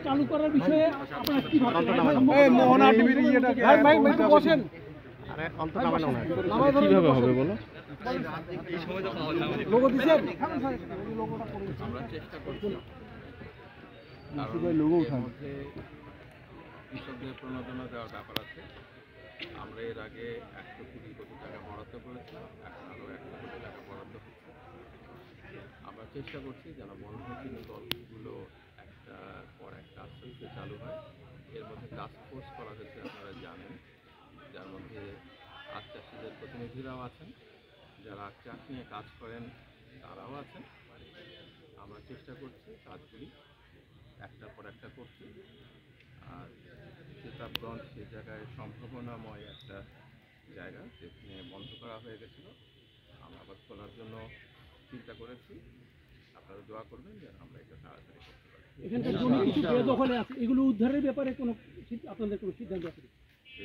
চালু করার বিষয়ে আপনারা কি কিভাবে হবে বলো? আমরা চেষ্টা করছি কৃষকদের প্রণোদনা দেওয়ার ব্যাপার আছে। আমরা এর আগে 120 কোটি টাকা বরাদ্দ করেছিলাম, এখন আরও 100 কোটি টাকা বরাদ্দ হচ্ছে। আমরা চেষ্টা করছি যেন বন্ধ চিনি কলগুলো একটার পর একটা আস্তে আস্তে চালু হয়। এর মধ্যে টাস্ক ফোর্স করা হয়েছে, আপনারা জানেন, যার মধ্যে আখ চাষিদের প্রতিনিধিরাও আছেন, যারা আখ চাষ নিয়ে কাজ করেন তারাও আছেন। আমরা চেষ্টা করছি কাজগুলি একটার পর একটা করছি। আর প্রতাপগঞ্জ সে জায়গায় সম্ভাবনাময় একটা জায়গা, যেখানে বন্ধ করা হয়ে গেছিলো, আমরা আবার খোলার জন্য চিন্তা করেছি। আপনারা দোয়া করবেন যেন আমরা এটা তাড়াতাড়ি করতে পারি। এখানকার জমি কিছু বেদখলে আছে, এগুলো উদ্ধারের ব্যাপারে কোনো আপনাদের কোনো সিদ্ধান্ত আছে?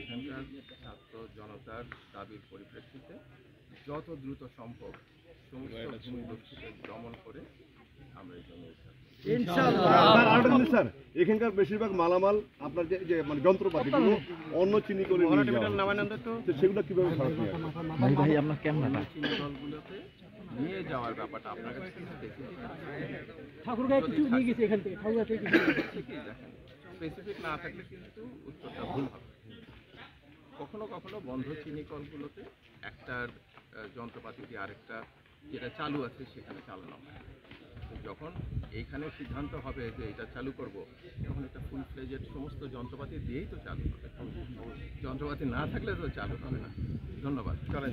এখানকার ছাত্র জনতার দাবির পরিপ্রেক্ষিতে যত দ্রুত সম্ভব সমস্ত ভূমিদস্যুদের দমন করে আমরা এই জন্য উদ্ধার করি। স্যার, এখানকার বেশিরভাগ মালামাল আপনার যে মানে যন্ত্রপাতিগুলো অন্য চিনি করে সেগুলো কিভাবে ভাই আপনার ক্যামেরাটা চিনি দলগুলোতে নিয়ে যাওয়ার ব্যাপারটা আপনার কাছে ঠাকুরগাঁয়ে কিছু নিয়ে গেছে, এখান থেকে ঠাকুরগাঁ থেকে কিছু দেখেন, স্পেসিফিক না থাকলে কিন্তু উত্তরটা ভুল হবে। কখনো কখনো বন্ধ চিনি কলগুলোতে একটার যন্ত্রপাতি দিয়ে আরেকটা যেটা চালু আছে সেখানে চালানো হয়। যখন এইখানে সিদ্ধান্ত হবে যে এটা চালু করব, তখন এটা ফুল ফ্লেজেড সমস্ত যন্ত্রপাতি দিয়েই তো চালু হবে। যন্ত্রপাতি না থাকলে তো চালু হবে না। ধন্যবাদ। চলেন।